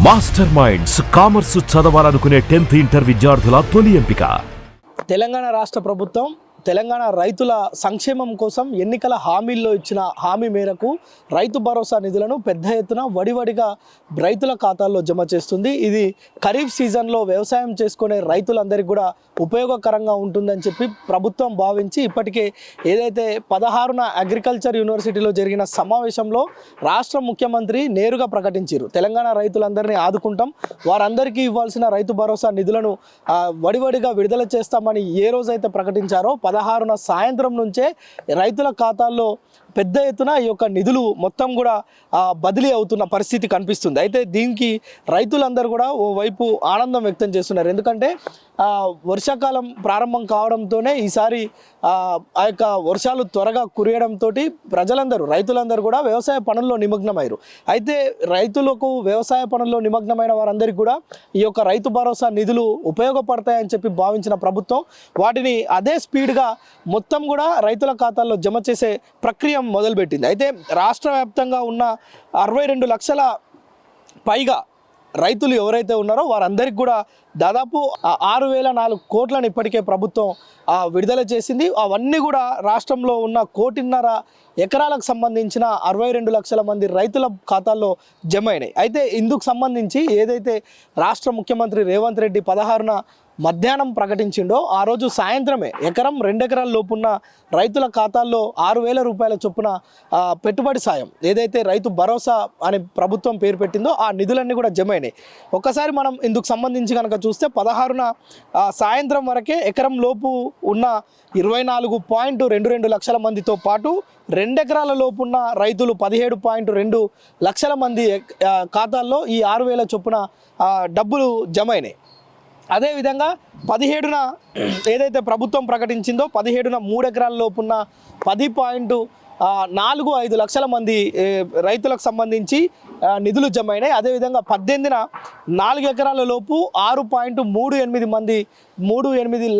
Master minds commerce చదవాలనుకునే 10th inter విద్యార్థుల తొలి ఎంపిక. తెలంగాణ రాష్ట్ర ప్రభుత్వం తెలంగాణ రైతుల సంక్షేమం కోసం ఎన్నికల హామీల్లో ఇచ్చిన హామీ మేరకు రైతు భరోసా నిధులను పెద్ద ఎత్తున వడివడిగా రైతుల ఖాతాల్లో జమ చేస్తుంది. ఇది ఖరీఫ్ సీజన్లో వ్యవసాయం చేసుకునే రైతులందరికీ కూడా ఉపయోగకరంగా ఉంటుందని చెప్పి ప్రభుత్వం భావించి ఇప్పటికే ఏదైతే 16న అగ్రికల్చర్ యూనివర్సిటీలో జరిగిన సమావేశంలో రాష్ట్ర ముఖ్యమంత్రి నేరుగా ప్రకటించారు. తెలంగాణ రైతులందరినీ ఆదుకుంటాం, వారందరికీ ఇవ్వాల్సిన రైతు భరోసా నిధులను వడివడిగా విడుదల చేస్తామని ఏ రోజైతే ప్రకటించారో 16న సాయంత్రం నుంచే రైతుల ఖాతాల్లో పెద్ద ఎత్తున ఈ యొక్క నిధులు మొత్తం కూడా బదిలీ అవుతున్న పరిస్థితి కనిపిస్తుంది. అయితే దీనికి రైతులందరూ కూడా ఓవైపు ఆనందం వ్యక్తం చేస్తున్నారు. ఎందుకంటే వర్షాకాలం ప్రారంభం కావడంతోనే ఈసారి ఆ యొక్క వర్షాలు త్వరగా కురియడంతో రైతులందరూ కూడా వ్యవసాయ పనుల్లో నిమగ్నమయ్యారు. అయితే రైతులకు వ్యవసాయ పనుల్లో నిమగ్నమైన వారందరికీ కూడా ఈ యొక్క రైతు భరోసా నిధులు ఉపయోగపడతాయని చెప్పి భావించిన ప్రభుత్వం వాటిని అదే స్పీడ్గా మొత్తం కూడా రైతుల ఖాతాల్లో జమ చేసే ప్రక్రియ మొదలుపెట్టింది. అయితే రాష్ట్ర వ్యాప్తంగా ఉన్న 62 లక్షల పైగా రైతులు ఎవరైతే ఉన్నారో వారందరికీ కూడా దాదాపు 6,004 కోట్లను ఇప్పటికే ప్రభుత్వం విడుదల చేసింది. అవన్నీ కూడా రాష్ట్రంలో ఉన్న 1.5 ఎకరాలకు సంబంధించిన 62 లక్షల మంది రైతుల ఖాతాల్లో జమ అయినాయి. అయితే ఇందుకు సంబంధించి ఏదైతే రాష్ట్ర ముఖ్యమంత్రి రేవంత్ రెడ్డి 16న మధ్యాహ్నం ప్రకటించిండో ఆ రోజు సాయంత్రమే ఎకరం 2 ఎకరాల లోపున్న రైతుల ఖాతాల్లో 6,000 రూపాయల చొప్పున పెట్టుబడి సాయం ఏదైతే రైతు భరోసా అని ప్రభుత్వం పేరు పెట్టిందో ఆ నిధులన్నీ కూడా జమ అయినాయి. ఒక్కసారి మనం ఇందుకు సంబంధించి కనుక చూస్తే 16న సాయంత్రం వరకే ఎకరం లోపు ఉన్న 24.22 లక్షల మందితో పాటు 2 ఎకరాల లోపున్న రైతులు 17.2 లక్షల మంది ఖాతాల్లో ఈ 6,000 చొప్పున డబ్బులు జమ అయినాయి. అదేవిధంగా 17న ఏదైతే ప్రభుత్వం ప్రకటించిందో 17న 3 ఎకరాల లోపున్న 10.45 లక్షల మంది రైతులకు సంబంధించి నిధులు జమ అయినాయి. అదేవిధంగా 18న 4 ఎకరాల లోపు 6.38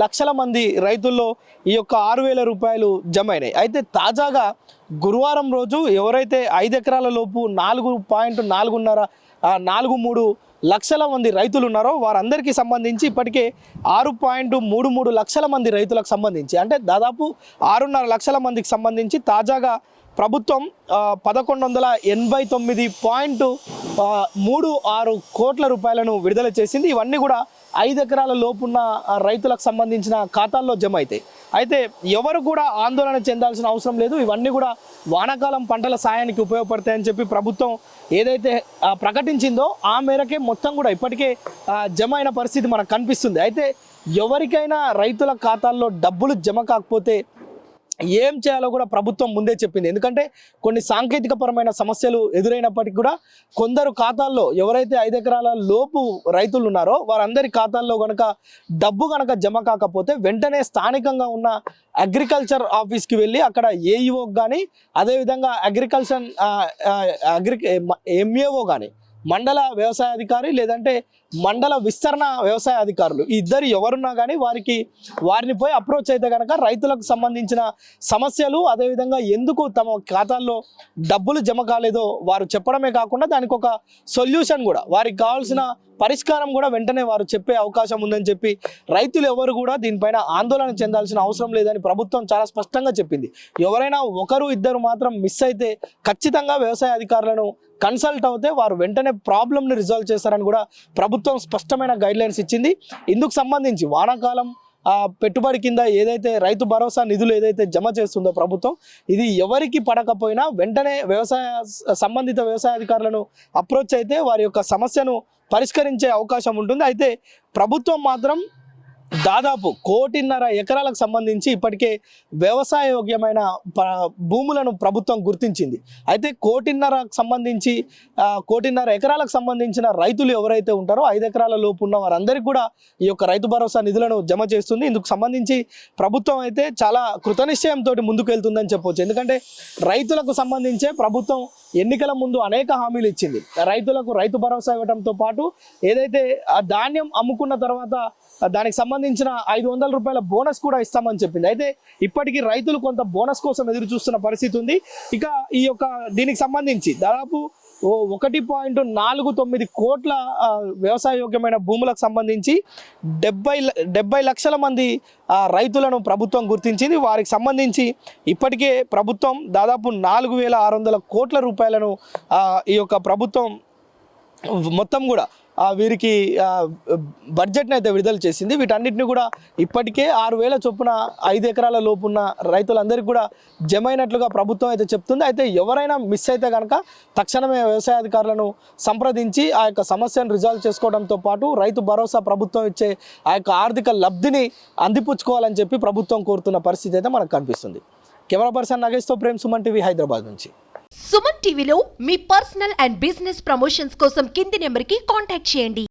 లక్షల మంది రైతుల్లో ఈ యొక్క 6,000 రూపాయలు జమ అయినాయి. అయితే తాజాగా గురువారం రోజు ఎవరైతే 5 ఎకరాల లోపు 4.43 లక్షల మంది రైతులు ఉన్నారో వారందరికీ సంబంధించి ఇప్పటికే 6.33 లక్షల మంది రైతులకు సంబంధించి అంటే దాదాపు 6.5 లక్షల మందికి సంబంధించి తాజాగా ప్రభుత్వం 1,189.36 కోట్ల రూపాయలను విడుదల చేసింది. ఇవన్నీ కూడా 5 ఎకరాల లోపున్న రైతులకు సంబంధించిన ఖాతాల్లో జమ అవుతాయి. అయితే ఎవరు కూడా ఆందోళన చెందాల్సిన అవసరం లేదు. ఇవన్నీ కూడా వానాకాలం పంటల సాయానికి ఉపయోగపడతాయని చెప్పి ప్రభుత్వం ఏదైతే ప్రకటించిందో ఆ మేరకే మొత్తం కూడా ఇప్పటికే జమ అయిన పరిస్థితి మనకు కనిపిస్తుంది. అయితే ఎవరికైనా రైతుల ఖాతాల్లో డబ్బులు జమ కాకపోతే ఏం చేయాలో కూడా ప్రభుత్వం ముందే చెప్పింది. ఎందుకంటే కొన్ని సాంకేతికపరమైన సమస్యలు ఎదురైనప్పటికీ కూడా కొందరు ఖాతాల్లో ఎవరైతే 5 ఎకరాల లోపు రైతులు ఉన్నారో వారందరి ఖాతాల్లో డబ్బు జమ కాకపోతే వెంటనే స్థానికంగా ఉన్న అగ్రికల్చర్ ఆఫీస్కి వెళ్ళి అక్కడ ఏఈఓకి కానీ అదేవిధంగా అగ్రికల్చర్ ఎంఏఓ కానీ మండల వ్యవసాయ అధికారి లేదంటే మండల విస్తరణ వ్యవసాయ అధికారులు ఇద్దరు ఎవరున్నా కానీ వారిని పోయి అప్రోచ్ అయితే కనుక రైతులకు సంబంధించిన సమస్యలు అదేవిధంగా ఎందుకు తమ ఖాతాల్లో డబ్బులు జమ కాలేదో వారు చెప్పడమే కాకుండా దానికి ఒక సొల్యూషన్ కూడా వారికి కావాల్సిన పరిష్కారం కూడా వెంటనే వారు చెప్పే అవకాశం ఉందని చెప్పి రైతులు ఎవరు కూడా దీనిపైన ఆందోళన చెందాల్సిన అవసరం లేదని ప్రభుత్వం చాలా స్పష్టంగా చెప్పింది. ఎవరైనా ఒకరు ఇద్దరు మాత్రం మిస్ అయితే ఖచ్చితంగా వ్యవసాయ అధికారులను కన్సల్ట్ అవుతే వారు వెంటనే ప్రాబ్లంని రిజాల్వ్ చేస్తారని కూడా ప్రభుత్వం స్పష్టమైన గైడ్లైన్స్ ఇచ్చింది. ఇందుకు సంబంధించి వానాకాలం పెట్టుబడి కింద ఏదైతే రైతు భరోసా నిధులు ఏదైతే జమ చేస్తుందో ప్రభుత్వం ఇది ఎవరికి పడకపోయినా వెంటనే సంబంధిత వ్యవసాయ అధికారులను అప్రోచ్ అయితే వారి యొక్క సమస్యను పరిష్కరించే అవకాశం ఉంటుంది. అయితే ప్రభుత్వం మాత్రం దాదాపు 1.5 ఎకరాలకు సంబంధించి ఇప్పటికే వ్యవసాయ యోగ్యమైన భూములను ప్రభుత్వం గుర్తించింది. అయితే 1.5 ఎకరాలకు సంబంధించిన రైతులు ఎవరైతే ఉంటారో 5 ఎకరాల లోపు ఉన్న వారందరికీ కూడా ఈ యొక్క రైతు భరోసా నిధులను జమ చేస్తుంది. ఇందుకు సంబంధించి ప్రభుత్వం అయితే చాలా కృతనిశ్చయంతో ముందుకు వెళ్తుందని చెప్పవచ్చు. ఎందుకంటే రైతులకు సంబంధించే ప్రభుత్వం ఎన్నికల ముందు అనేక హామీలు ఇచ్చింది. రైతులకు రైతు భరోసా ఇవ్వడంతో పాటు ఏదైతే ధాన్యం అమ్ముకున్న తర్వాత దానికి సంబంధించిన 500 రూపాయల బోనస్ కూడా ఇస్తామని చెప్పింది. అయితే ఇప్పటికీ రైతులు కొంత బోనస్ కోసం ఎదురు చూస్తున్న పరిస్థితి ఉంది. ఇక దీనికి సంబంధించి దాదాపు 1.49 కోట్ల వ్యవసాయ యోగ్యమైన భూములకు సంబంధించి 70 లక్షల మంది రైతులను ప్రభుత్వం గుర్తించింది. వారికి సంబంధించి ఇప్పటికే ప్రభుత్వం దాదాపు 4,600 కోట్ల రూపాయలను ఈ యొక్క ప్రభుత్వం మొత్తం కూడా వీరికి బడ్జెట్ని అయితే విడుదల చేసింది. వీటన్నిటిని కూడా ఇప్పటికే 6,000 చొప్పున 5 ఎకరాల లోపు ఉన్న రైతులందరికీ కూడా జమ అయినట్లుగా ప్రభుత్వం అయితే చెప్తుంది. అయితే ఎవరైనా మిస్ అయితే కనుక తక్షణమే వ్యవసాయ అధికారులను సంప్రదించి ఆ యొక్క సమస్యను రిజాల్వ్ చేసుకోవడంతో పాటు రైతు భరోసా ప్రభుత్వం ఇచ్చే ఆ యొక్క ఆర్థిక లబ్ధిని అందిపుచ్చుకోవాలని చెప్పి ప్రభుత్వం కోరుతున్న పరిస్థితి అయితే మనకు కనిపిస్తుంది. కెమెరా పర్సన్ నగేష్తో ప్రేమ్, సుమన్ టీవీ, హైదరాబాద్ నుంచి. సుమన్ టీవీలో మీ పర్సనల్ అండ్ బిజినెస్ ప్రమోషన్స్ కోసం కింది నెంబర్కి కాంటాక్ట్ చేయండి.